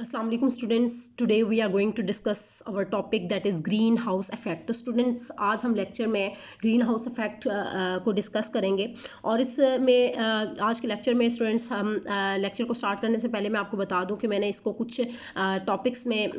Assalamu alaikum students. Today we are going to discuss our topic that is greenhouse effect. तो students आज हम lecture में green house effect को discuss करेंगे और इसमें आज के लेक्चर में स्टूडेंट्स हम लेक्चर को स्टार्ट करने से पहले मैं आपको बता दूं कि मैंने इसको कुछ टॉपिक्स में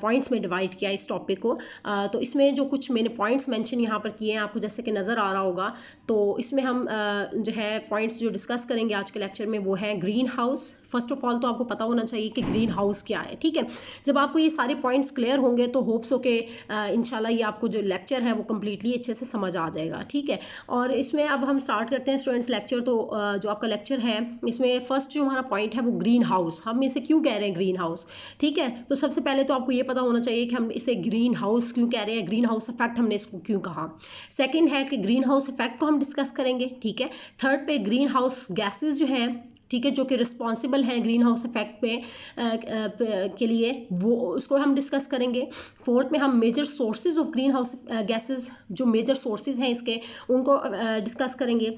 पॉइंट्स में डिवाइड किया इस टॉपिक को। तो इसमें जो कुछ मैंने पॉइंट्स मेंशन यहाँ पर किए हैं आपको जैसे कि नज़र आ रहा होगा। तो इसमें हम जो है पॉइंट्स जो डिस्कस करेंगे आज के लेक्चर में वो है green house. First of all तो आपको पता होना चाहिए कि ग्रीन हाउस क्या है, ठीक है। जब आपको ये सारे पॉइंट्स क्लियर होंगे तो होप्स हो के इंशाल्लाह ये आपको जो लेक्चर है वो कम्प्लीटली अच्छे से समझ आ जाएगा, ठीक है। और इसमें अब हम स्टार्ट करते हैं स्टूडेंट्स लेक्चर। तो जो आपका लेक्चर है इसमें फर्स्ट जो हमारा पॉइंट है वो ग्रीन हाउस। हम इसे क्यों कह रहे हैं ग्रीन हाउस, ठीक है। तो सबसे पहले तो आपको ये पता होना चाहिए कि हम इसे ग्रीन हाउस क्यों कह रहे हैं, ग्रीन हाउस इफेक्ट हमने इसको क्यों कहा। सेकेंड है कि ग्रीन हाउस इफेक्ट को हम डिस्कस करेंगे, ठीक है। थर्ड पे ग्रीन हाउस गैसेज जो है, ठीक है, जो कि रिस्पॉन्सिबल हैं ग्रीन हाउस इफेक्ट के लिए, वो उसको हम डिस्कस करेंगे। फोर्थ में हम major sources of green house gases, जो मेजर सोर्सेज हैं इसके, उनको डिस्कस करेंगे।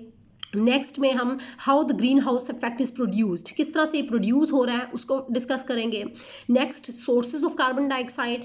नेक्स्ट में हम how the green house effect is produced, किस तरह से ये प्रोड्यूस हो रहा है उसको डिस्कस करेंगे। Next sources of carbon dioxide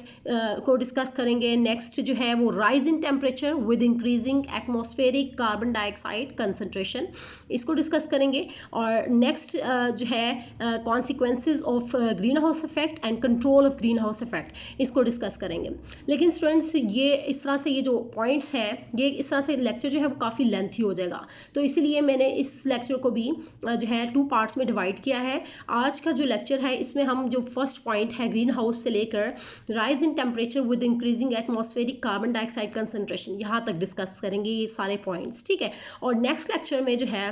को डिस्कस करेंगे। नेक्स्ट जो है वो rise in temperature with increasing atmospheric carbon dioxide concentration, इसको डिस्कस करेंगे। और नेक्स्ट जो है consequences of green house effect and control of green house effect, इसको डिस्कस करेंगे। लेकिन स्टूडेंट्स ये इस तरह से ये जो पॉइंट्स हैं ये इस तरह से लेक्चर जो है वो काफ़ी लेंथी हो जाएगा। तो इसीलिए मैंने इस लेक्चर को भी जो है 2 पार्ट्स में डिवाइड किया है। आज का जो लेक्चर है इसमें हम जो फर्स्ट पॉइंट है ग्रीन हाउस से लेकर rise in temperature with increasing atmospheric carbon dioxide concentration, यहाँ तक डिस्कस करेंगे ये सारे पॉइंट्स, ठीक है। और नेक्स्ट लेक्चर में जो है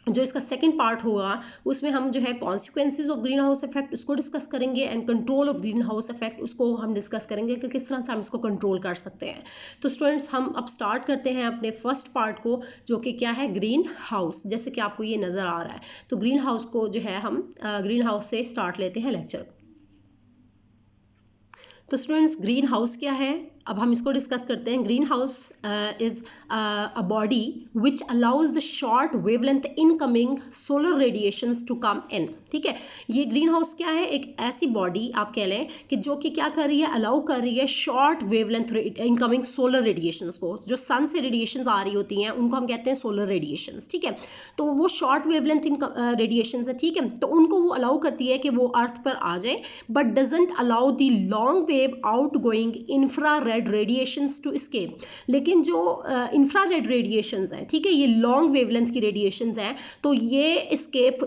जो इसका सेकंड पार्ट होगा उसमें हम जो है consequences of green house effect उसको डिस्कस करेंगे and control of green house effect उसको हम डिस्कस करेंगे कि किस तरह से हम इसको कंट्रोल कर सकते हैं। तो स्टूडेंट्स हम अब स्टार्ट करते हैं अपने फर्स्ट पार्ट को, जो कि क्या है ग्रीन हाउस। जैसे कि आपको ये नज़र आ रहा है तो ग्रीन हाउस को जो है हम ग्रीन हाउस से स्टार्ट लेते हैं लेक्चर। तो स्टूडेंट्स ग्रीन हाउस क्या है, अब हम इसको डिस्कस करते हैं। Green house is a body which allows the short wavelength incoming solar radiations to come in, ठीक है। ये ग्रीन हाउस क्या है, एक ऐसी बॉडी आप कह लें कि जो कि क्या कर रही है, अलाउ कर रही है short wavelength incoming solar radiations को। जो सन से रेडिएशंस आ रही होती हैं उनको हम कहते हैं सोलर रेडिएशंस, ठीक है। तो वो शॉर्ट वेवलेंथ रेडिएशंस है, ठीक है। तो उनको वो अलाउ करती है कि वो अर्थ पर आ जाए, but doesn't allow the long wave out going infrared radiations to escape. लेकिन जो इंफ्रारेड रेडिएशंस हैं, ठीक है, ये लॉन्ग वेवलेंथ की रेडिएशंस हैं, तो ये एस्केप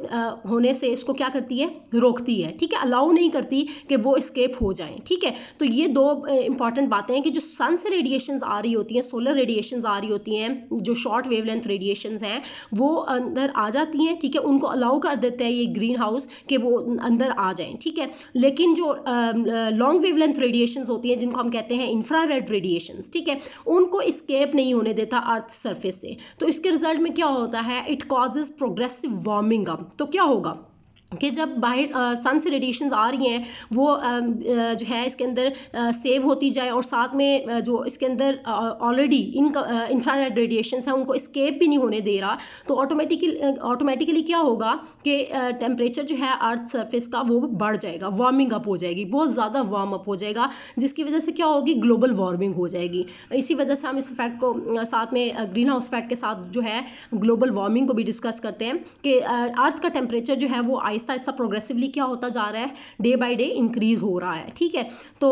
होने से इसको क्या करती है, रोकती है, ठीक है, अलाउ नहीं करती कि वो एस्केप हो जाएं, ठीक है। तो ये दो इंपॉर्टेंट बातें हैं कि जो सन से रेडिएशंस आ रही होती हैं, सोलर रेडिएशंस आ रही होती हैं, जो शॉर्ट वेवलेंथ रेडिएशंस हैं वो अंदर आ जाती हैं, ठीक है, उनको अलाउ कर देते हैं ये ग्रीन हाउस कि वो अंदर आ जाएं, ठीक है। लेकिन जो लॉन्ग वेवलेंथ रेडिएशंस होती हैं जिनको हम कहते हैं इंफ्रारेड रेडिएशंस, ठीक है, उनको एस्केप नहीं होने देता अर्थ सरफेस से। तो इसके रिजल्ट में क्या होता है, it causes progressive warming up. तो क्या होगा कि जब बाहर सन से रेडिएशंस आ रही हैं वो जो है इसके अंदर सेव होती जाए और साथ में जो इसके अंदर ऑलरेडी इंफ्रारेड रेडिएशंस हैं उनको एस्केप भी नहीं होने दे रहा, तो ऑटोमेटिकली क्या होगा कि टेम्परेचर जो है अर्थ सरफेस का वो बढ़ जाएगा, वार्मिंग अप हो जाएगी, बहुत ज़्यादा वार्म अप हो जाएगा, जिसकी वजह से क्या होगी, ग्लोबल वार्मिंग हो जाएगी। इसी वजह से हम इस इफेक्ट को साथ में ग्रीन हाउस इफेक्ट के साथ जो है ग्लोबल वार्मिंग को भी डिस्कस करते हैं कि अर्थ का टेम्परेचर जो है वो आहिस्ता आहिस्ता प्रोग्रेसिवली क्या होता जा रहा है, डे बाय डे इंक्रीज हो रहा है, ठीक है। तो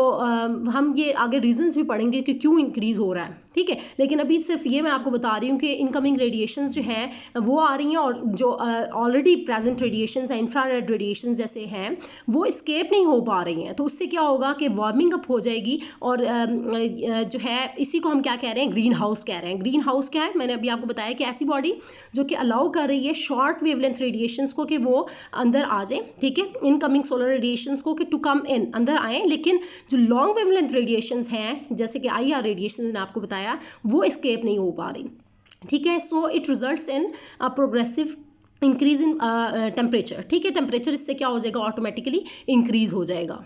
हम ये आगे रीजंस भी पढ़ेंगे कि क्यों इंक्रीज हो रहा है, ठीक है। लेकिन अभी सिर्फ ये मैं आपको बता रही हूँ कि इनकमिंग रेडिएशंस जो है वो आ रही हैं और जो ऑलरेडी प्रेजेंट रेडिएशंस हैं, इंफ्रारेड रेडिएशंस जैसे हैं, वो एस्केप नहीं हो पा रही हैं। तो उससे क्या होगा कि वार्मिंग अप हो जाएगी और जो है इसी को हम क्या कह रहे हैं, ग्रीन हाउस कह रहे हैं। ग्रीन हाउस क्या है, मैंने अभी आपको बताया कि ऐसी बॉडी जो कि अलाउ कर रही है शॉर्ट वेवलेंथ रेडिएशंस को कि वो अंदर आ जाए, ठीक है, इनकमिंग सोलर रेडिएशंस को कि टू कम इन, अंदर आए। लेकिन जो लॉन्ग वेवलेंथ रेडिएशंस हैं जैसे कि IR रेडिएशन मैंने आपको बताया वो एस्केप नहीं हो पा रही, ठीक है। So it results in progressive increase in temperature, ठीक है। टेम्परेचर इससे क्या हो जाएगा, ऑटोमेटिकली इंक्रीज हो जाएगा।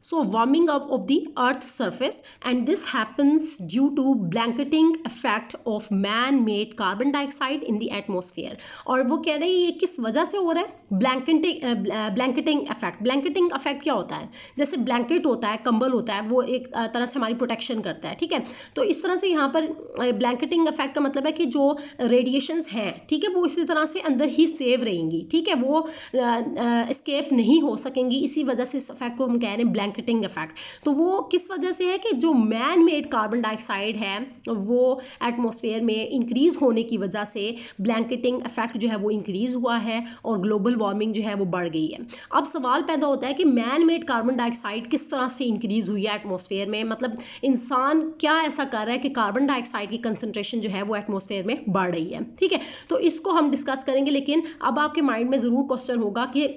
so warming up of the earth's surface, and this happens due to blanketing effect of man-made carbon dioxide in the atmosphere. और वो कह रहे हैं ये किस वजह से हो रहा है, ब्लैंकेटिंग इफेक्ट. ब्लैंकेटिंग इफेक्ट क्या होता है, जैसे ब्लैंकेट होता है, कंबल होता है, वो एक तरह से हमारी प्रोटेक्शन करता है, ठीक है. तो इस तरह से यहाँ पर ब्लैंकेटिंग इफेक्ट का मतलब है कि जो रेडिएशंस हैं, ठीक है, वो इसी तरह से अंदर ही सेव रहेंगी, ठीक है, वो एस्केप नहीं हो सकेंगी. इसी वजह से इस इफेक्ट को हम कह रहे हैं ब्लैंकेटिंग इफेक्ट. तो वो किस वजह से है कि जो मैन मेड कार्बन डाइऑक्साइड है वो एटमॉस्फेयर में इंक्रीज होने की वजह से ब्लैंकेटिंग इफेक्ट जो है वो इंक्रीज हुआ है और ग्लोबल वार्मिंग जो है वो बढ़ गई है. अब सवाल पैदा होता है कि मैन मेड कार्बन डाइऑक्साइड किस तरह से इंक्रीज हुई है एटमॉस्फेयर में, मतलब इंसान क्या ऐसा कर रहा है कि कार्बन डाइऑक्साइड की कंसंट्रेशन जो है वो एटमॉस्फेयर में बढ़ रही है, ठीक है. तो इसको हम डिस्कस करेंगे, लेकिन अब आपके माइंड में ज़रूर क्वेश्चन होगा कि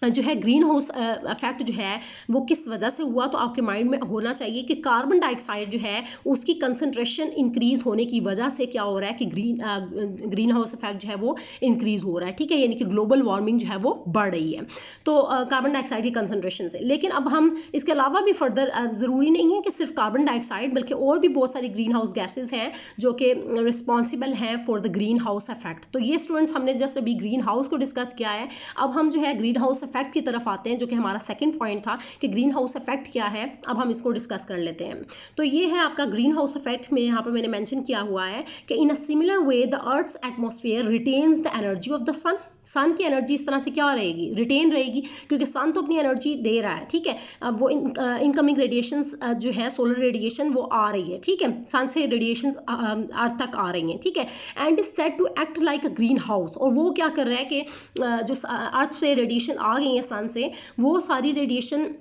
जो है ग्रीन हाउस इफेक्ट जो है वो किस वजह से हुआ. तो आपके माइंड में होना चाहिए कि कार्बन डाइऑक्साइड जो है उसकी कंसंट्रेशन इंक्रीज होने की वजह से क्या हो रहा है कि ग्रीन हाउस इफेक्ट जो है वो इंक्रीज हो रहा है, ठीक है, यानी कि ग्लोबल वार्मिंग जो है वो बढ़ रही है तो कार्बन डाइऑक्साइड की कंसंट्रेशन से. लेकिन अब हम इसके अलावा भी फर्दर ज़रूरी नहीं है कि सिर्फ कार्बन डाइऑक्साइड, बल्कि और भी बहुत सारी ग्रीन हाउस गैसेज हैं जो कि रिस्पॉन्सिबल हैं for the green house effect. तो ये स्टूडेंट्स हमने जस्ट अभी ग्रीन हाउस को डिस्कस किया है. अब हम जो है ग्रीन हाउस इफेक्ट की तरफ आते हैं, जो कि हमारा सेकंड पॉइंट था कि ग्रीन हाउस इफेक्ट क्या है. अब हम इसको डिस्कस कर लेते हैं. तो ये है आपका ग्रीन हाउस इफेक्ट में यहाँ पर मैंने मेंशन किया हुआ है कि in a similar way the earth's atmosphere retains the energy of the sun. Sun की एनर्जी इस तरह से क्या रहेगी, रिटेन रहेगी, क्योंकि सन तो अपनी एनर्जी दे रहा है, ठीक है. अब वो इनकमिंग रेडिएशंस जो है सोलर रेडिएशन वो आ रही है, ठीक है, सन से रेडिएशंस अर्थ तक आ रही हैं, ठीक है. And is said to act like a green house. और वो क्या कर रहा है कि जो अर्थ से रेडिएशन आ गई है सन से, वो सारी रेडिएशन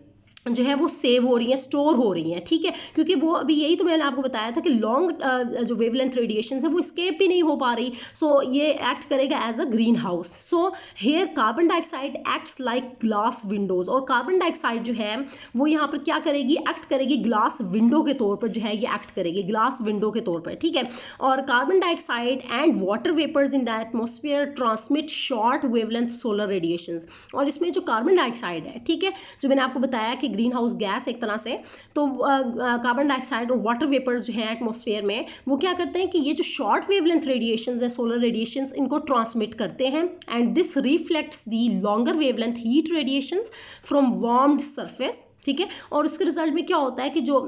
जो है वो सेव हो रही है, स्टोर हो रही हैं, ठीक है, क्योंकि वो अभी यही तो मैंने आपको बताया था कि लॉन्ग जो वेवलेंथ रेडिएशन है वो स्केप भी नहीं हो पा रही. सो ये एक्ट करेगा as a green house. So here carbon dioxide acts like glass windows. और कार्बन डाइऑक्साइड जो है वो यहाँ पर क्या करेगी, एक्ट करेगी ग्लास विंडो के तौर पर, जो है ये एक्ट करेगी ग्लास विंडो के तौर पर, ठीक है. और carbon dioxide and water vapours in the atmosphere transmit short wavelength solar radiations. और इसमें जो कार्बन डाइऑक्साइड है, ठीक है, जो मैंने आपको बताया कि ग्रीन हाउस गैस एक तरह से, तो कार्बन डाइऑक्साइड और वाटर वेपर्स जो है एटमॉस्फेयर में वो क्या करते हैं कि ये जो शॉर्ट वेवलेंथ रेडिएशंस है, सोलर रेडिएशंस, इनको ट्रांसमिट करते हैं. And this reflects the longer wavelength heat radiations from warmed surface, ठीक है. और उसके रिजल्ट में क्या होता है कि जो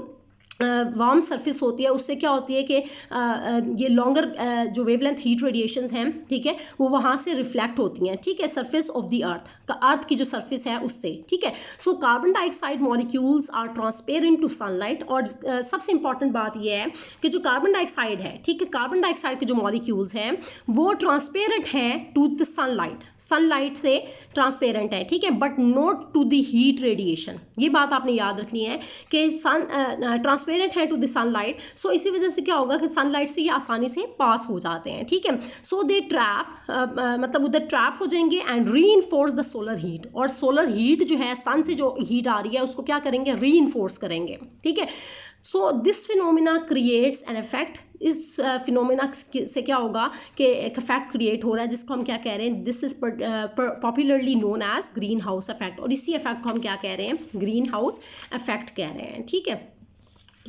वार्म सरफेस होती है उससे क्या होती है कि ये लॉन्गर जो वेवलेंथ हीट रेडिएशंस हैं, ठीक है, वो वहाँ से रिफ्लेक्ट होती हैं, ठीक है, सरफेस ऑफ द अर्थ की जो सरफेस है उससे, ठीक है. So carbon dioxide molecules are transparent to sunlight. और सबसे इंपॉर्टेंट बात ये है कि जो कार्बन डाइऑक्साइड है, ठीक है, कार्बन डाइऑक्साइड के जो मॉलिक्यूल्स हैं वो ट्रांसपेरेंट है टू द सनलाइट, सनलाइट से ट्रांसपेरेंट है, ठीक है, but not to the heat radiation. ये बात आपने याद रखनी है कि ट्रांसपेरेंट है टू द सनलाइट. सो इसी वजह से क्या होगा कि सनलाइट से ये आसानी से पास हो जाते हैं, ठीक है. सो दे ट्रैप मतलब उधर ट्रैप हो जाएंगे and reinforce the solar heat. और सोलर हीट जो है सन से जो हीट आ रही है उसको क्या करेंगे, रीइंफोर्स करेंगे, ठीक है. So this phenomena creates an effect. इस फिनोमिना से क्या होगा कि एक इफेक्ट क्रिएट हो रहा है जिसको हम क्या कह रहे हैं, this is popularly known as green house effect. और इसी इफेक्ट को हम क्या कह रहे हैं, ग्रीन हाउस इफेक्ट कह रहे हैं, ठीक है.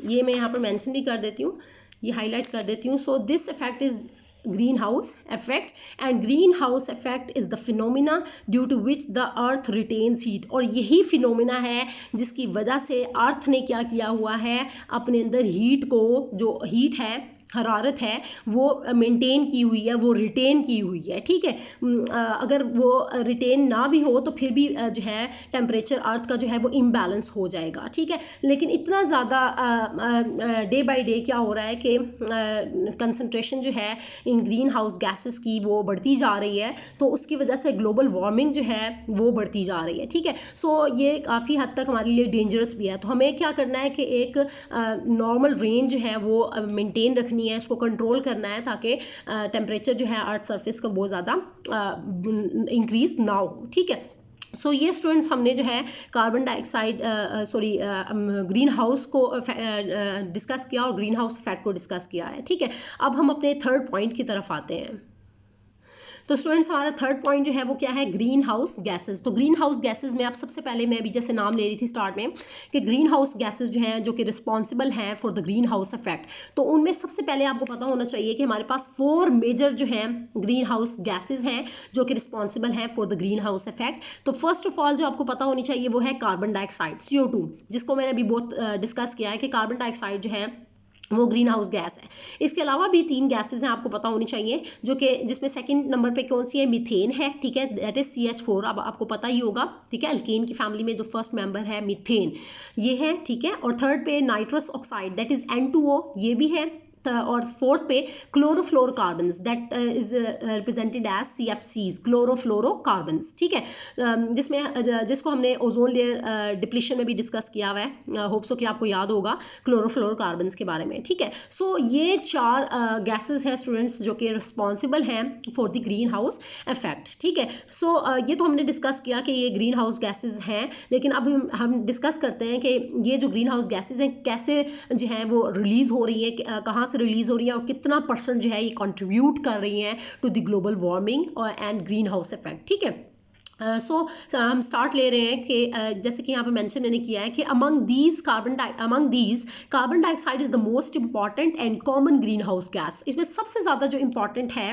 ये मैं यहाँ पर मेंशन भी कर देती हूँ, ये हाईलाइट कर देती हूँ. So this effect is greenhouse effect, and greenhouse effect is the phenomena due to which the earth retains heat. और यही फिनोमिना है जिसकी वजह से अर्थ ने क्या किया हुआ है, अपने अंदर हीट को, जो हीट है, हरारत है, वो मेंटेन की हुई है, वो रिटेन की हुई है, ठीक है. अगर वो रिटेन ना भी हो तो फिर भी जो है टेम्परेचर अर्थ का जो है वो इम्बैलेंस हो जाएगा, ठीक है. लेकिन इतना ज़्यादा डे बाय डे क्या हो रहा है कि कंसंट्रेशन जो है इन ग्रीन हाउस गैसेस की वो बढ़ती जा रही है, तो उसकी वजह से ग्लोबल वार्मिंग जो है वो बढ़ती जा रही है, ठीक है. सो ये काफ़ी हद तक हमारे लिए डेंजरस भी है. तो हमें क्या करना है कि एक नॉर्मल रेंज है वो मेंटेन रखनी है, इसको कंट्रोल करना है ताकि टेम्परेचर जो है अर्थ सरफेस का बहुत ज़्यादा इंक्रीज ना हो, ठीक है. सो ये स्टूडेंट्स हमने जो है कार्बन डाइऑक्साइड ग्रीन हाउस को डिस्कस किया और ग्रीन हाउस इफेक्ट को डिस्कस किया है, ठीक है. अब हम अपने थर्ड पॉइंट की तरफ आते हैं. तो स्टूडेंट्स हमारा थर्ड पॉइंट जो है वो क्या है, ग्रीन हाउस गैसेज। तो ग्रीन हाउस गैसेज में आप सबसे पहले मैं भी जैसे नाम ले रही थी स्टार्ट में कि ग्रीन हाउस गैसेज जो हैं जो कि रिस्पॉन्सिबल हैं for the green house effect, तो उनमें सबसे पहले आपको पता होना चाहिए कि हमारे पास 4 मेजर जो हैं ग्रीन हाउस गैसेज हैं जो कि रिस्पॉन्सिबल हैं for the green house effect. तो फर्स्ट ऑफ ऑल जो आपको पता होनी चाहिए वो है कार्बन डाइऑक्साइड, CO2, जिसको मैंने अभी बहुत डिस्कस किया है कि कार्बन डाइऑक्साइड जो है वो ग्रीन हाउस गैस है। इसके अलावा भी 3 गैसेस हैं आपको पता होनी चाहिए, जो कि जिसमें सेकंड नंबर पे कौन सी है, मीथेन है, ठीक है, दैट इज CH4, अब आपको पता ही होगा, ठीक है, अल्केन की फैमिली में जो फर्स्ट मेंबर है मीथेन ये है, ठीक है। और थर्ड पे nitrous oxide that is N2O ये भी है, और फोर्थ पे chlorofluorocarbons that is represented as CFCs, chlorofluorocarbons, ठीक है, जिसको हमने ओजोन लेयर डिप्लीशन में भी डिस्कस किया हुआ है, होप सो कि आपको याद होगा क्लोरोफ्लोरोकार्बन्स के बारे में, ठीक है। सो ये 4 गैसेस हैं स्टूडेंट्स जो कि रिस्पॉन्सिबल हैं for the green house effect, ठीक है। सो ये तो हमने डिस्कस किया कि ये ग्रीन हाउस गैसेज हैं, लेकिन अब हम डिस्कस करते हैं कि ये जो ग्रीन हाउस गैसेज हैं कैसे जो है वो रिलीज हो रही है, कहाँ रिलीज हो रही है और कितना % जो है ये कंट्रीब्यूट कर रही हैं to the global warming and green house effect, ठीक है। हम स्टार्ट ले रहे हैं कि जैसे कि यहाँ पे मेंशन मैंने किया है कि among these carbon dioxide is the most important and common green house gas. इसमें सबसे ज़्यादा जो इंपॉर्टेंट है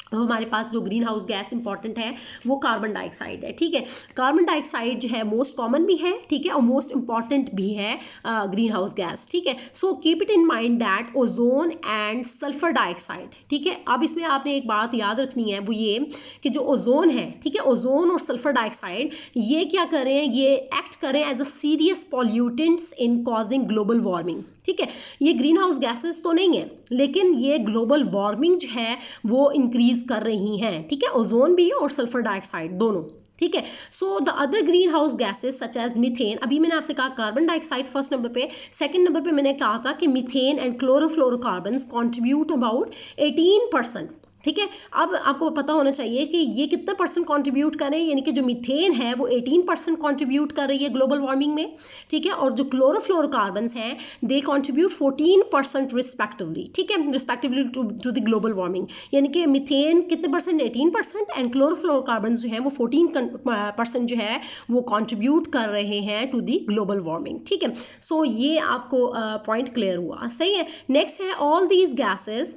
हमारे पास जो ग्रीन हाउस गैस इंपॉर्टेंट है वो कार्बन डाइऑक्साइड है, ठीक है। कार्बन डाइऑक्साइड जो है मोस्ट कॉमन भी है, ठीक है, और मोस्ट इंपॉर्टेंट भी है ग्रीन हाउस गैस, ठीक है। So keep it in mind that ozone and sulphur dioxide, ठीक है। अब इसमें आपने एक बात याद रखनी है वो ये कि जो ओजोन है, ठीक है, ओजोन और सल्फर डाइऑक्साइड ये क्या करें, ये एक्ट करें as a serious pollutants in causing global warming, ठीक है। ये ग्रीन हाउस गैसेस तो नहीं है लेकिन ये ग्लोबल वार्मिंग जो है वो इंक्रीज कर रही हैं, ठीक है, ओजोन भी और सल्फर डाइऑक्साइड दोनों, ठीक है। So the other green house gases such as methane, अभी मैंने आपसे कहा कार्बन डाइऑक्साइड फर्स्ट नंबर पे, सेकंड नंबर पे मैंने कहा था कि methane and chlorofluorocarbons contribute about 18%, ठीक है। अब आपको पता होना चाहिए कि ये कितना % कंट्रीब्यूट करें, यानी कि जो मीथेन है वो 18% कंट्रीब्यूट कर रही है ग्लोबल वार्मिंग में, ठीक है, और जो क्लोरोफ्लोरोकार्बन्स हैं दे कंट्रीब्यूट 14% रिस्पेक्टिवली, ठीक है, respectively to the global warming, यानी कि मीथेन कितने %, 18%, एंड क्लोरोफ्लोरोकार्बन्स जो है वो 14% जो है वो कंट्रीब्यूट कर रहे हैं टू द ग्लोबल वार्मिंग, ठीक है। सो ये आपको पॉइंट क्लियर हुआ, सही है। नेक्स्ट है all these gases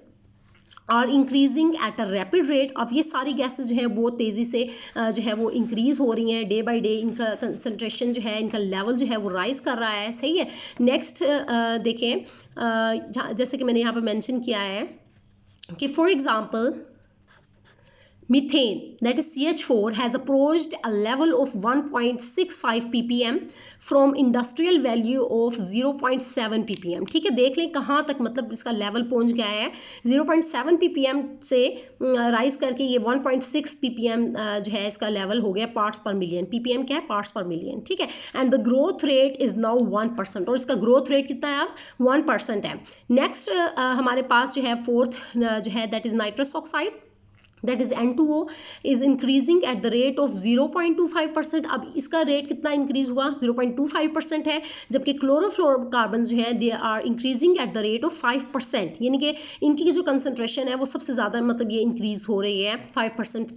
are increasing at a rapid rate. अब ये सारी गैसेज जो है बहुत तेज़ी से जो है वो इंक्रीज हो रही हैं, डे बाय डे इनका कंसनट्रेशन जो है, इनका लेवल जो है वो राइज कर रहा है, सही है। नेक्स्ट देखें, जैसे कि मैंने यहाँ पर मेंशन किया है कि for example methane that is CH4 has approached a level of 1.65 ppm from industrial value of 0.7 ppm, ठीक है। देख लें कहाँ तक मतलब इसका लेवल पहुंच गया है, 0.7 ppm से राइज करके ये 1.6 ppm जो है इसका लेवल हो गया पार्ट्स पर मिलियन, ppm क्या है, पार्ट्स पर मिलियन, ठीक है। And the growth rate is now 1%, और इसका ग्रोथ रेट कितना है अब 1% है। नेक्स्ट हमारे पास जो है फोर्थ जो है that is nitrous oxide that is N2O is increasing at the rate of 0.25%। अब इसका रेट कितना इंक्रीज हुआ, 0.25% है, जबकि क्लोरोफ्लोरोकार्बन जो है they are increasing at the rate of 5%, यानी कि इनकी जो कंसंट्रेशन है वो सबसे ज़्यादा मतलब ये इंक्रीज हो रही है 5%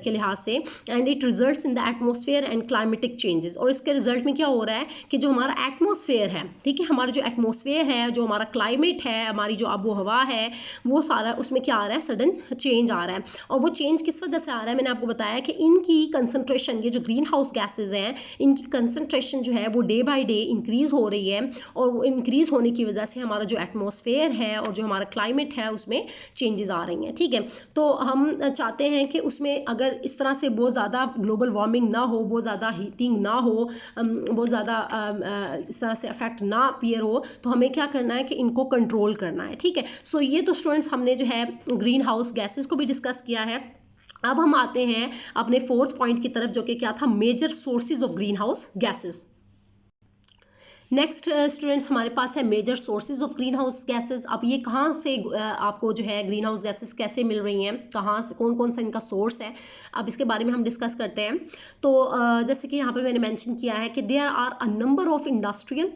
के लिहाज से, and it results in the atmosphere and climatic changes. और इसके रिजल्ट में क्या हो रहा है कि जो हमारा एटमॉस्फेयर है, ठीक है, हमारा जो एटमॉस्फेयर है, जो हमारा क्लाइमेट है, हमारी जो आबो हवा है, वो सारा उसमें आ रहा है सडन चेंज आ रहा है। और वो चेंज किस वजह से आ रहा है, मैंने आपको बताया कि इनकी कंसंट्रेशन, ये जो ग्रीन हाउस गैसेज हैं इनकी कंसंट्रेशन जो है वो डे बाय डे इंक्रीज हो रही है, और इंक्रीज होने की वजह से हमारा जो एटमॉस्फेयर है और जो हमारा क्लाइमेट है उसमें चेंजेस आ रही हैं, ठीक है। तो हम चाहते हैं कि उसमें अगर इस तरह से बहुत ज़्यादा ग्लोबल वार्मिंग ना हो, बहुत ज़्यादा हीटिंग ना हो, बहुत ज़्यादा इस तरह से अफेक्ट ना अपीयर हो, तो हमें क्या करना है कि इनको कंट्रोल करना है, ठीक है। सो ये तो स्टूडेंट्स हमने जो है ग्रीन हाउस गैसेस को भी डिस्कस किया है। अब हम आते हैं अपने फोर्थ पॉइंट की तरफ जो कि क्या था, major sources of green house gases. Next students हमारे पास है major sources of green house gases. अब ये कहाँ से आपको जो है ग्रीन हाउस गैसेज कैसे मिल रही हैं, कहाँ से, कौन कौन सा इनका सोर्स है, अब इसके बारे में हम डिस्कस करते हैं। तो जैसे कि यहाँ पर मैंने मेंशन किया है कि there are a number of industrial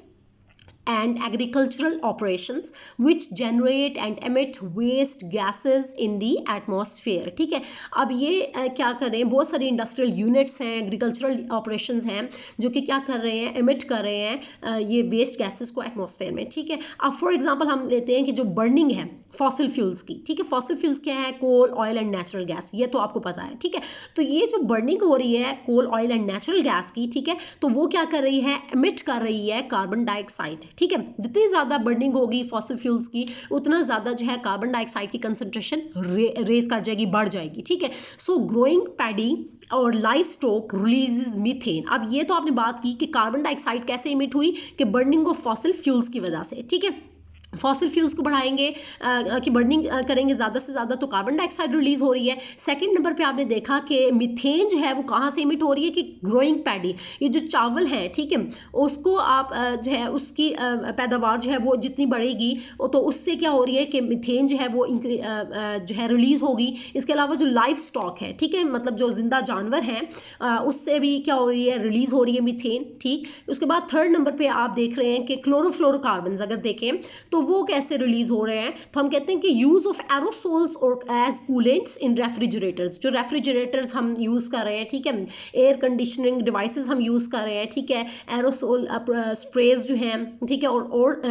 and agricultural operations which generate and emit waste gases in the atmosphere। ठीक है, अब ये क्या कर रहे हैं, बहुत सारी इंडस्ट्रियल यूनिट्स हैं, एग्रीकल्चरल ऑपरेशंस हैं जो कि क्या कर रहे हैं, एमिट कर रहे हैं ये वेस्ट गैसेस को एटमॉस्फेयर में। ठीक है, अब फॉर एग्जांपल हम लेते हैं कि जो बर्निंग है फॉसिल फ्यूल्स की, ठीक है, फॉसिल फ्यूल्स क्या है, कोल, ऑयल एंड नेचुरल गैस, ये तो आपको पता है। ठीक है, तो ये जो बर्निंग हो रही है कोल, ऑयल एंड नेचुरल गैस की, ठीक है, तो वो क्या कर रही है, एमिट कर रही है कार्बन डाइऑक्साइड। ठीक है, जितनी ज्यादा बर्निंग होगी फॉसिल फ्यूल्स की उतना ज्यादा जो है कार्बन डाइऑक्साइड की कंसंट्रेशन रेज कर जाएगी, बढ़ जाएगी। ठीक है, सो ग्रोइंग पैडी और लाइव स्टॉक रिलीजेस मीथेन। अब ये तो आपने बात की कि कार्बन डाइऑक्साइड कैसे इमिट हुई, कि बर्निंग ऑफ फॉसिल फ्यूल्स की वजह से। ठीक है, फॉसिल फ्यूल्स को बढ़ाएंगे कि बर्निंग करेंगे ज़्यादा से ज़्यादा तो कार्बन डाइऑक्साइड रिलीज हो रही है। सेकंड नंबर पे आपने देखा कि मीथेन जो है वो कहाँ से इमिट हो रही है, कि ग्रोइंग पैडी, ये जो चावल है, ठीक है, उसको आप जो है उसकी पैदावार जो है वो जितनी बढ़ेगी तो उससे क्या हो रही है कि मीथेन जो है वो जो है रिलीज होगी। इसके अलावा जो लाइव स्टॉक है, ठीक है, मतलब जो जिंदा जानवर हैं उससे भी क्या हो रही है, रिलीज हो रही है मीथेन। ठीक, उसके बाद थर्ड नंबर पे आप देख रहे हैं कि क्लोरोफ्लोरोकार्बन अगर देखें तो वो कैसे रिलीज हो रहे हैं, तो हम कहते हैं कि यूज ऑफ एरोसोल्स और एज कूलेंट्स इन रेफ्रिजरेटर्स, जो रेफ्रिजरेटर्स हम यूज कर रहे हैं, ठीक है, एयर कंडीशनिंग डिवाइसेस हम यूज कर रहे हैं, ठीक है, एरोसोल स्प्रेज जो हैं, ठीक है, और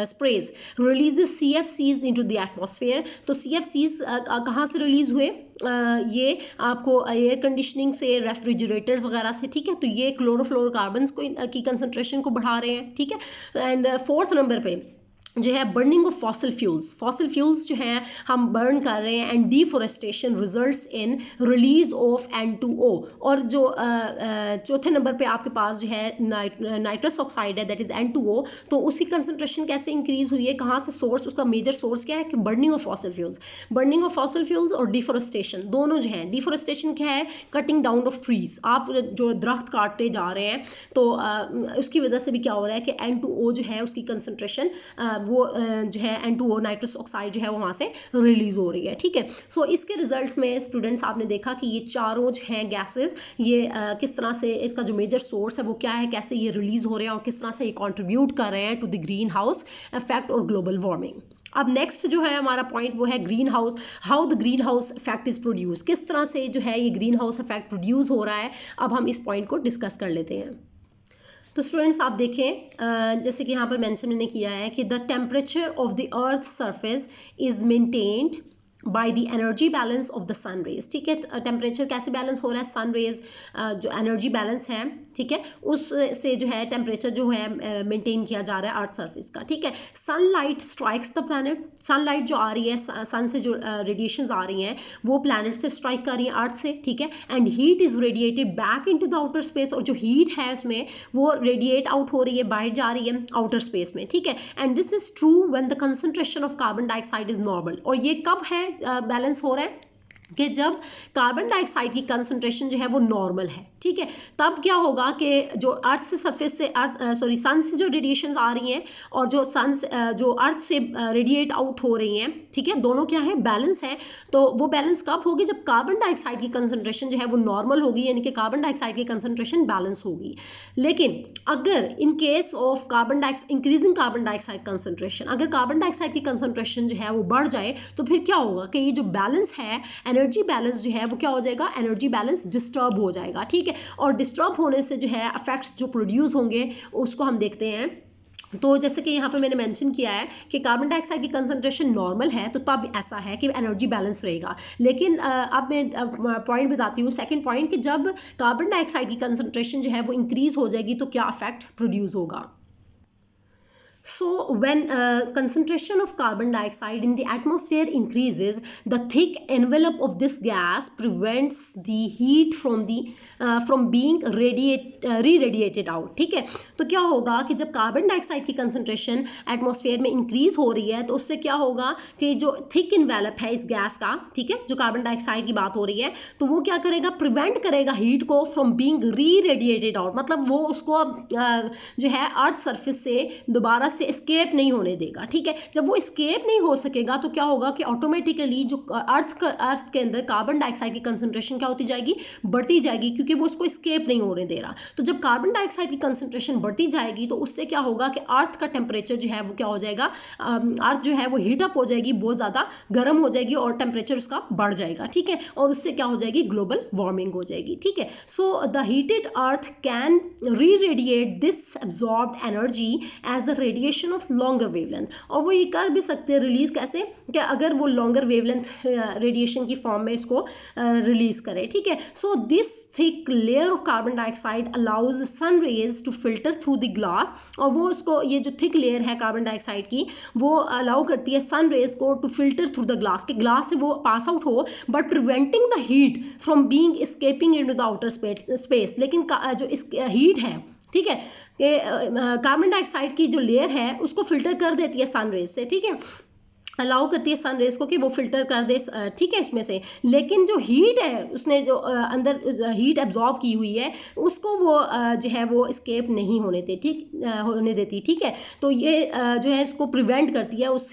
sprays releases CFCs into the atmosphere. तो CFCs कहाँ से रिलीज हुए, ये आपको एयर कंडीशनिंग से, रेफ्रिजरेटर्स वगैरह से। ठीक है, तो ये क्लोरोफ्लोरोकार्बन्स को की कंसंट्रेशन को बढ़ा रहे हैं। ठीक है, एंड फोर्थ नंबर पे जो है बर्निंग ऑफ फॉसिल फ्यूल्स जो है हम बर्न कर रहे हैं and deforestation results in release of N2O। और जो चौथे नंबर पे आपके पास जो है नाइट्रस ऑक्साइड है, दैट इज N2O। तो उसकी कंसंट्रेशन कैसे इंक्रीज हुई है, कहाँ से सोर्स, उसका मेजर सोर्स क्या है, कि बर्निंग ऑफ फॉसिल फ्यूल्स और डिफोरेस्टेशन दोनों जो है। डिफोरेस्टेशन क्या है, कटिंग डाउन ऑफ ट्रीज, आप जो दरख्त काटते जा रहे हैं तो उसकी वजह से भी क्या हो रहा है कि N2O जो है उसकी कंसंट्रेशन वो जो है N2O नाइट्रस ऑक्साइड जो है वो वहाँ से रिलीज हो रही है। ठीक है, सो इसके रिजल्ट में स्टूडेंट्स आपने देखा कि ये चारों जो हैं गैसेस, ये किस तरह से इसका जो मेजर सोर्स है वो क्या है, कैसे ये रिलीज हो रहे हैं और किस तरह से ये कंट्रीब्यूट कर रहे हैं to the green house effect और ग्लोबल वार्मिंग। अब नेक्स्ट जो है हमारा पॉइंट वो है green house, how the green house effect is produce, किस तरह से जो है ये ग्रीन हाउस इफेक्ट प्रोड्यूस हो रहा है। अब हम इस पॉइंट को डिस्कस कर लेते हैं। तो स्टूडेंट्स आप देखें जैसे कि यहाँ पर मेंशन मैंने किया है कि the temperature of the earth surface is maintained by the energy balance of the sun rays. ठीक है, टेम्परेचर कैसे बैलेंस हो रहा है, सन रेज जो एनर्जी बैलेंस है, ठीक है, उससे जो है टेम्परेचर जो है मेंटेन किया जा रहा है अर्थ सरफेस का। ठीक है, sunlight strikes the planet, sunlight जो आ रही है, सन से जो रेडिएशंस आ रही हैं वो प्लैनेट से स्ट्राइक कर रही है, अर्थ से। ठीक है, and heat is radiated back into the outer space, और जो हीट है उसमें वो रेडिएट आउट हो रही है, बाहर जा रही है आउटर स्पेस में। ठीक है, and this is true when the concentration of carbon dioxide is normal. और ये कब है बैलेंस हो रहा है, कि जब कार्बन डाइऑक्साइड की कंसंट्रेशन जो है वो नॉर्मल है। ठीक है, तब क्या होगा कि जो अर्थ से सरफेस से सन से जो रेडिएशंस आ रही हैं और जो जो अर्थ से रेडिएट आउट हो रही हैं, ठीक है, दोनों क्या है, बैलेंस है। तो वो बैलेंस कब होगी, जब कार्बन डाइऑक्साइड की कंसंट्रेशन जो है वो नॉर्मल होगी, यानी कि कार्बन डाइऑक्साइड की कंसंट्रेशन बैलेंस होगी। लेकिन अगर in case of increasing carbon dioxide concentration, अगर कार्बन डाइऑक्साइड की कंसंट्रेशन जो है वो बढ़ जाए तो फिर क्या होगा कि ये जो बैलेंस है, एनर्जी बैलेंस जो है वो क्या हो जाएगा, एनर्जी बैलेंस डिस्टर्ब हो जाएगा। ठीक है, और डिस्टर्ब होने से जो है इफेक्ट्स जो प्रोड्यूस होंगे उसको हम देखते हैं। तो जैसे कि यहाँ पे मैंने मेंशन किया है कि कार्बन डाइऑक्साइड की कंसंट्रेशन नॉर्मल है, तो तब ऐसा है कि एनर्जी बैलेंस रहेगा। लेकिन अब मैं पॉइंट बताती हूँ, सेकंड पॉइंट, कि जब कार्बन डाइऑक्साइड की कंसंट्रेशन जो है वो इंक्रीज हो जाएगी तो क्या इफेक्ट प्रोड्यूस होगा। So when concentration of carbon dioxide in the atmosphere increases, the thick envelope of this gas prevents the heat from being re-radiated out. ठीक है, तो क्या होगा कि जब कार्बन डाइऑक्साइड की कंसंट्रेशन एटमॉस्फेयर में इंक्रीज हो रही है तो उससे क्या होगा कि जो थिक इन्वेलप है इस गैस का, ठीक है, जो कार्बन डाइऑक्साइड की बात हो रही है, तो वो क्या करेगा, प्रिवेंट करेगा हीट को फ्रॉम बीइंग री-रेडिएटेड आउट। मतलब वो उसको जो है अर्थ सरफेस से दोबारा अर्थ से एस्केप नहीं होने देगा, ठीक है। जब वो एस्केप नहीं हो सकेगा तो क्या होगा कि ऑटोमेटिकली जो अर्थ के अंदर कार्बन डाइऑक्साइड की कंसंट्रेशन क्या होती जाएगी, बढ़ती जाएगी, क्योंकि वो उसको एस्केप नहीं होने दे रहा। तो जब कार्बन डाइऑक्साइड की कंसंट्रेशन बढ़ती जाएगी तो उससे क्या होगा कि अर्थ का टेम्परेचर जो है वो क्या हो जाएगा, अर्थ जो है वो हीटअप हो जाएगी, बहुत ज़्यादा गर्म हो जाएगी और टेम्परेचर उसका बढ़ जाएगा, ठीक है। और उससे क्या हो जाएगी, ग्लोबल वार्मिंग हो जाएगी, ठीक है। So the heated earth can re-radiate this absorbed energy as a radiation of longer wavelength. और वो ये कर भी सकते हैं रिलीज कैसे, कि अगर वो लॉन्गर वेवलेंथ रेडिएशन की फॉर्म में इसको रिलीज करे, ठीक है। So this thick layer of carbon dioxide allows sun rays to filter through the glass. और वो उसको, ये जो थिक लेयर है कार्बन डाइऑक्साइड की, वो अलाउ करती है सन रेज को to filter through the glass, के ग्लास से वो पास आउट हो, but preventing the heat from being escaping into the outer space. लेकिन जो इस हीट है, ठीक है, कि कार्बन डाइऑक्साइड की जो लेयर है उसको फिल्टर कर देती है सन रेज से, ठीक है, अलाउ करती है सन रेज को कि वो फिल्टर कर दे, ठीक है, इसमें से। लेकिन जो हीट है उसने जो अंदर हीट एब्जॉर्ब की हुई है उसको वो जो है वो एस्केप नहीं होने देती, ठीक है। तो ये जो है इसको प्रिवेंट करती है, उस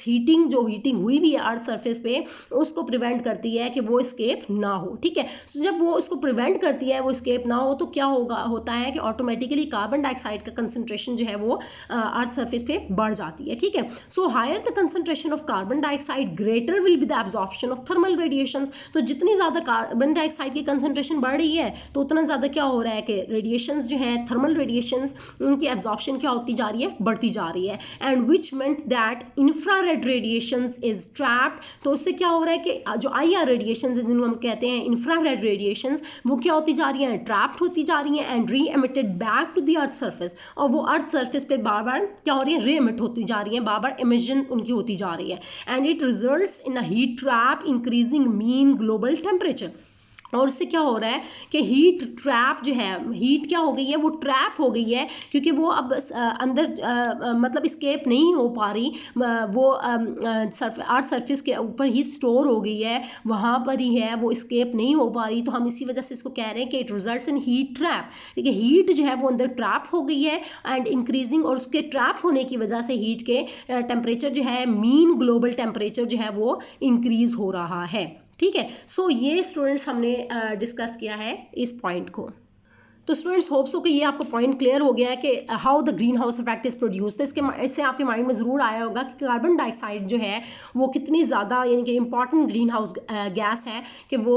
जो हीटिंग हुई भी है अर्थ सरफेस पे उसको प्रिवेंट करती है कि वो एस्केप ना हो, ठीक है। so, जब वो उसको प्रिवेंट करती है, वो एस्केप ना हो, तो क्या होता है कि ऑटोमेटिकली कार्बन डाइऑक्साइड का कंसंट्रेशन जो है वो अर्थ सरफेस पे बढ़ जाती है, ठीक है। So higher the concentration of carbon dioxide greater will be the absorption of thermal radiations. तो जितनी ज्यादा कार्बन डाइऑक्साइड की कंसंट्रेशन बढ़ रही है तो उतना ज्यादा क्या हो रहा है कि रेडिएशंस जो है, थर्मल रेडिएशंस, उनकी एब्जॉर्प्शन क्या होती जा रही है, बढ़ती जा रही है। And which meant that infrared radiations is trapped. तो उससे क्या हो रहा है कि जो IR रेडिएशंस जिनको हम कहते हैं इंफ्रारेड रेडिएशंस, वो क्या होती जा रही हैं, ट्रैप्ड होती जा रही हैं and re emitted back to the earth surface. और वो अर्थ सरफेस पे बार बार क्या हो रही है, री एमिट होती जा रही है, बार बार इमिशन उनकी होती जा रही है। and it results in a heat trap increasing mean global temperature। और उससे क्या हो रहा है कि हीट ट्रैप जो है, हीट क्या हो गई है, वो ट्रैप हो गई है, क्योंकि वो अब अंदर मतलब स्केप नहीं हो पा रही, वो अर्थ सरफेस के ऊपर ही स्टोर हो गई है, वहाँ पर ही है, वो स्केप नहीं हो पा रही। तो हम इसी वजह से इसको कह रहे हैं कि it results in heat trap, क्योंकि हीट जो है वो अंदर ट्रैप हो गई है एंड इंक्रीजिंग, और उसके ट्रैप होने की वजह से हीट के टेम्परेचर जो है, मीन ग्लोबल टेम्परेचर जो है वो इंक्रीज हो रहा है, ठीक है। सो ये स्टूडेंट्स हमने डिस्कस किया है इस पॉइंट को। तो स्टूडेंट्स होप सो कि ये आपको पॉइंट क्लियर हो गया है कि how the green house effect is produce. तो इससे आपके माइंड में ज़रूर आया होगा कि कार्बन डाइऑक्साइड जो है वो कितनी ज़्यादा, यानी कि इंपॉर्टेंट ग्रीन हाउस गैस है, कि वो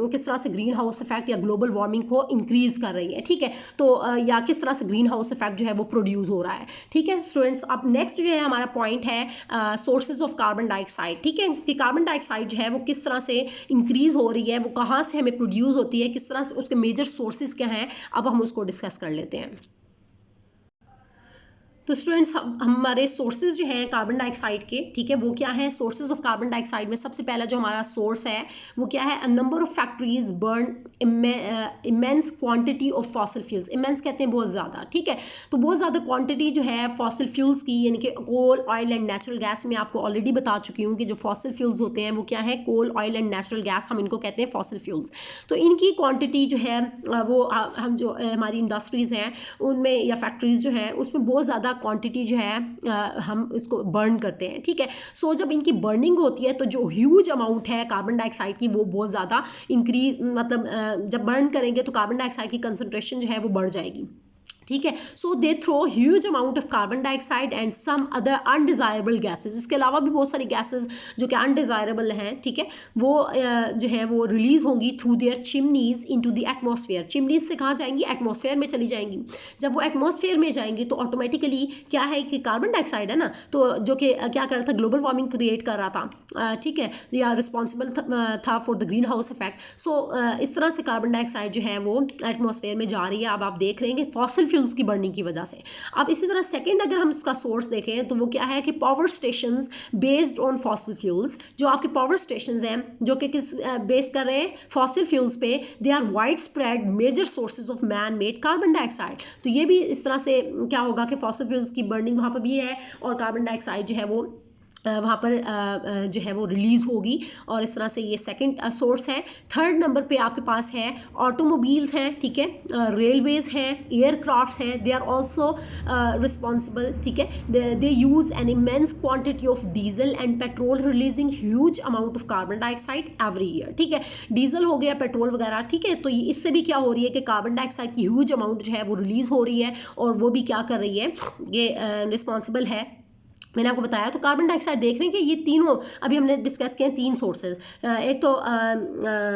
किस तरह से ग्रीन हाउस इफेक्ट या ग्लोबल वार्मिंग को इंक्रीज कर रही है, ठीक है। तो या किस तरह से ग्रीन हाउस इफेक्ट जो है वो प्रोड्यूस हो रहा है, ठीक है स्टूडेंट्स। अब नेक्स्ट जो है हमारा पॉइंट है सोर्सेज ऑफ कार्बन डाइऑक्साइड, ठीक है, कि कार्बन डाइऑक्साइड जो है वो किस तरह से इंक्रीज हो रही है, वो कहाँ से हमें प्रोड्यूस होती है, किस तरह से उसके मेजर सोर्सेज क्या हैं, अब हम उसको डिस्कस कर लेते हैं। तो स्टूडेंट्स हमारे सोर्सेज जो हैं कार्बन डाइऑक्साइड के, ठीक है, वो क्या है, सोर्सेज ऑफ कार्बन डाइऑक्साइड में सबसे पहला जो हमारा सोर्स है वो क्या है, अ number of factories burn immense quantity of fossil fuels. Immense कहते हैं बहुत ज़्यादा, ठीक है। तो बहुत ज़्यादा क्वांटिटी जो है फॉसिल फ्यूल्स की, यानी कि कोल, ऑयल एंड नेचुरल गैस। मैं आपको ऑलरेडी बता चुकी हूँ कि जो फॉसिल फ्यूल्स होते हैं वो क्या है, कोल, ऑयल एंड नेचुरल गैस, हम इनको कहते हैं फॉसिल फ्यूल्स। तो इनकी क्वांटिटी जो है वो हम जो हमारी इंडस्ट्रीज़ हैं उनमें या फैक्ट्रीज जो है उसमें बहुत ज़्यादा क्वांटिटी जो है हम इसको बर्न करते हैं, ठीक है। सो जब इनकी बर्निंग होती है तो जो ह्यूज अमाउंट है कार्बन डाइऑक्साइड की वो बहुत ज़्यादा इंक्रीज, मतलब जब बर्न करेंगे तो कार्बन डाइऑक्साइड की कंसंट्रेशन जो है वो बढ़ जाएगी, ठीक है। So they throw huge amount of carbon dioxide and some other undesirable gases. इसके अलावा भी बहुत सारी गैसेज जो कि अनडिजायरेबल हैं, ठीक है, वो जो है वो रिलीज होंगी through their chimneys into the atmosphere. Chimneys से कहाँ जाएंगी, एटमॉस्फेयर में चली जाएंगी। जब वो एटमॉस्फेयर में जाएंगी तो ऑटोमेटिकली क्या है कि कार्बन डाइऑक्साइड है ना, तो जो कि क्या कर रहा था, ग्लोबल वार्मिंग क्रिएट कर रहा था, ठीक है, या रिस्पॉन्सिबल था for the green house effect. So इस तरह से कार्बन डाइऑक्साइड जो है वो एटमॉस्फेयर में जा रही है। अब आप देख रहे हैं कि फॉसिल फ्यूल्स की बर्निंग की वजह से। अब इसी तरह सेकंड अगर हम इसका सोर्स देखें तो वो क्या है कि power stations based on fossil fuels. जो आपके पावर स्टेशंस हैं जो कि किस बेस कर रहे हैं, फॉसिल फ्यूल्स पे, they are widespread major sources of man made carbon dioxide. तो ये भी इस तरह से क्या होगा कि फॉसिल फ्यूल्स की बर्निंग वहाँ पर भी है और कार्बन डाइऑक्साइड जो है वो वहाँ पर जो है वो रिलीज़ होगी, और इस तरह से ये सेकंड सोर्स है। थर्ड नंबर पे आपके पास है ऑटोमोबाइल्स हैं, ठीक है, रेलवेज हैं, एयरक्राफ्ट्स हैं, दे आर ऑल्सो रिस्पॉन्सिबल, ठीक है, they use an immense quantity of diesel and petrol releasing huge amount of carbon dioxide every year, ठीक है, डीजल हो गया, पेट्रोल वगैरह, ठीक है, तो ये इससे भी क्या हो रही है कि कार्बन डाइऑक्साइड की ह्यूज अमाउंट जो है वो रिलीज़ हो रही है, और वो भी क्या कर रही है, ये रिस्पॉन्सिबल है। मैंने आपको बताया, तो कार्बन डाइऑक्साइड देख रहे हैं कि ये तीनों अभी हमने डिस्कस किए हैं, तीन सोर्सेज। एक तो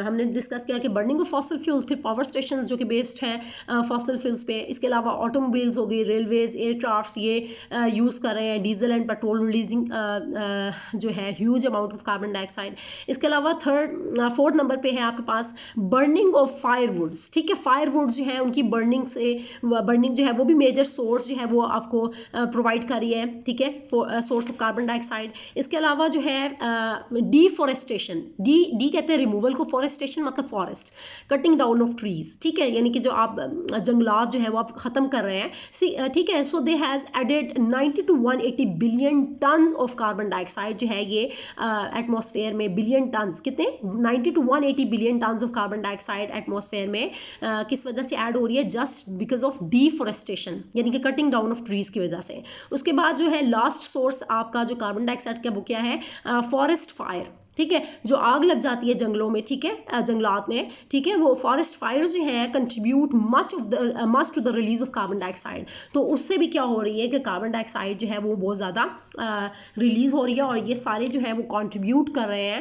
हमने डिस्कस किया कि बर्निंग ऑफ फॉसिल फ्यूल्स, फिर पावर स्टेशन जो कि बेस्ड हैं फॉसिल फ्यूल्स पे, इसके अलावा ऑटोमोबाइल्स हो गई, रेलवेज, एयरक्राफ्ट्स, ये यूज़ कर रहे हैं डीजल एंड पेट्रोल रिलीजिंग जो है huge amount of carbon dioxide. इसके अलावा फोर्थ नंबर पे है आपके पास बर्निंग ऑफ फायरवुड्स, ठीक है, फायरवुड्स जो है उनकी बर्निंग जो है वो भी मेजर सोर्स जो है वो आपको प्रोवाइड कर रही है, ठीक है, सोर्स ऑफ कार्बन डाइऑक्साइड। इसके अलावा जो है डिफॉरेस्टेशन, डी कहते हैं रिमूवल को, फॉरेस्टेशन मतलब forest, cutting down of trees, ठीक है, यानी कि जो आप जंगलात जो है वो आप खत्म कर रहे हैं, ठीक है। So they has added 90 to 180 billion tons of carbon dioxide जो है ये एटमॉस्फेयर में, बिलियन टन्स, कितने, 90 to 180 billion tons of carbon dioxide atmosphere में किस वजह से ऐड हो रही है, जस्ट बिकॉज ऑफ डिफॉरेस्टेशन, यानी कि कटिंग डाउन ऑफ ट्रीज की वजह से। उसके बाद जो है लास्ट सोर्स आपका जो कार्बन डाइऑक्साइड का वो क्या है, फॉरेस्ट फायर, ठीक है, जो आग लग जाती है जंगलों में, ठीक है, जंगलात में, ठीक है, वो फॉरेस्ट फायर्स जो है contribute much to the release of carbon dioxide. तो उससे भी क्या हो रही है कि कार्बन डाइऑक्साइड जो है वो बहुत ज़्यादा रिलीज हो रही है, और ये सारे जो है वो कंट्रीब्यूट कर रहे हैं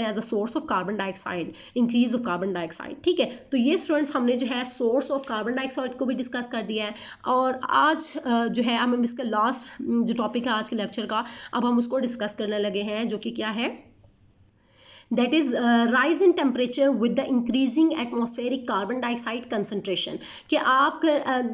as a source of carbon dioxide, increase of carbon dioxide, ठीक है। तो ये स्टूडेंट्स हमने जो है सोर्स ऑफ कार्बन डाइऑक्साइड को भी डिस्कस कर दिया है, और आज जो है हम इसका लास्ट जो टॉपिक है आज के लेक्चर का, अब हम उसको डिस्कस करने लगे हैं, जो कि क्या है, that is rise in temperature with the increasing atmospheric carbon dioxide concentration, कि आप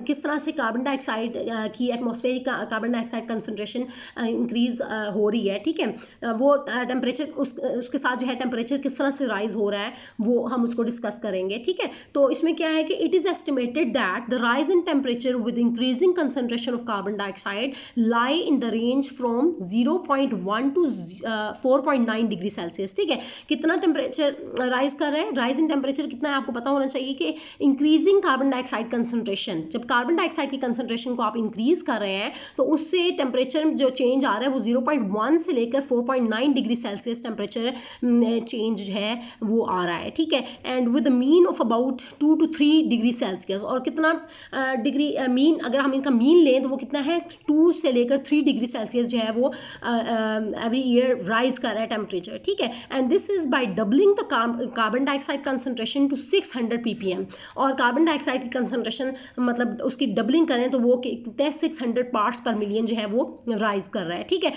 किस तरह से कार्बन डाइऑक्साइड की atmospheric carbon dioxide concentration increase हो रही है, ठीक है, वो टेम्परेचर उसके साथ जो है टेम्परेचर किस तरह से राइज हो रहा है वो हम उसको डिस्कस करेंगे, ठीक है। तो इसमें क्या है कि it is estimated that the rise in temperature with increasing concentration of carbon dioxide lie in the range from 0.1 to 4.9 degree Celsius, ठीक है। कितना टेम्परेचर राइज कर रहा है, राइज इन टेम्परेचर कितना है आपको पता होना चाहिए कि इंक्रीजिंग कार्बन डाइऑक्साइड कंसंट्रेशन, जब कार्बन डाइऑक्साइड की कंसंट्रेशन को आप इंक्रीज कर रहे हैं तो उससे टेम्परेचर जो चेंज आ रहा है वो 0.1 से लेकर 4.9 डिग्री सेल्सियस टेम्परेचर चेंज जो है वो आ रहा है, ठीक है, and with mean of about 2 to 3 degree Celsius. और कितना डिग्री मीन, अगर हम इनका मीन लें तो वो कितना है, 2 से लेकर 3 डिग्री सेल्सियस जो है वो एवरी ईयर राइज कर रहा है टेम्परेचर, ठीक है, and this is by doubling the carbon dioxide concentration to 600 ppm। और कार्बन डाइऑक्साइड की कंसंट्रेशन मतलब उसकी डबलिंग करें तो वो कितने 600 पार्ट्स पर मिलियन जो है वो राइज कर रहा है, ठीक है,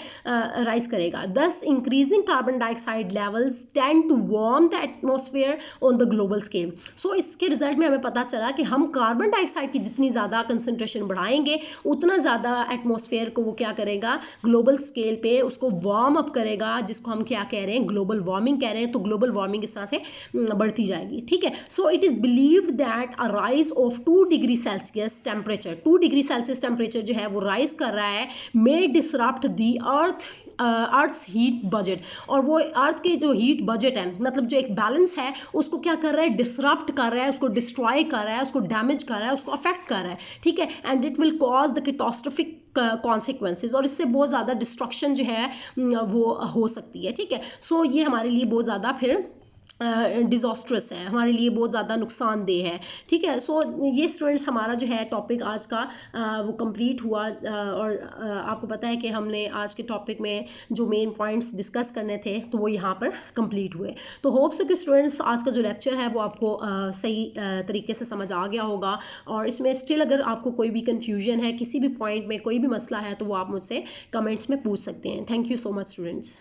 राइज करेगा। This increasing carbon dioxide levels tend to warm the atmosphere on the global scale. So इसके रिजल्ट में हमें पता चला कि हम कार्बन डाइऑक्साइड की जितनी ज़्यादा कंसंट्रेशन बढ़ाएंगे उतना ज़्यादा एटमॉस्फेयर को वो क्या करेगा, ग्लोबल स्केल पे उसको वार्म अप करेगा, जिसको हम क्या कह रहे हैं, ग्लोबल वार्मिंग कह रहे हैं। तो ग्लोबल वार्मिंग इस तरह से बढ़ती जाएगी, ठीक है। So it is believed that a rise of 2 degree celsius temperature, 2 degree celsius temperature जो है वो राइज कर रहा है, may disrupt the earth's heat budget. और वो अर्थ के जो हीट बजट है, मतलब जो एक बैलेंस है, उसको क्या कर रहा है, डिसरप्ट कर रहा है, उसको डिस्ट्रॉय कर रहा है, उसको डैमेज कर रहा है, उसको अफेक्ट कर रहा है, ठीक है, and it will cause the catastrophic consequences, और इससे बहुत ज़्यादा डिस्ट्रक्शन जो है वो हो सकती है, ठीक है। सो ये हमारे लिए बहुत ज़्यादा फिर डिजास्ट्रस है, हमारे लिए बहुत ज़्यादा नुकसानदेह है, ठीक है। सो ये स्टूडेंट्स हमारा जो है टॉपिक आज का वो कंप्लीट हुआ, और आपको पता है कि हमने आज के टॉपिक में जो मेन पॉइंट्स डिस्कस करने थे तो वो यहाँ पर कंप्लीट हुए। तो होप सो कि स्टूडेंट्स आज का जो लेक्चर है वो आपको सही तरीके से समझ आ गया होगा, और इसमें स्टिल अगर आपको कोई भी कन्फ्यूजन है, किसी भी पॉइंट में कोई भी मसला है, तो वो आप मुझसे कमेंट्स में पूछ सकते हैं। Thank you so much students.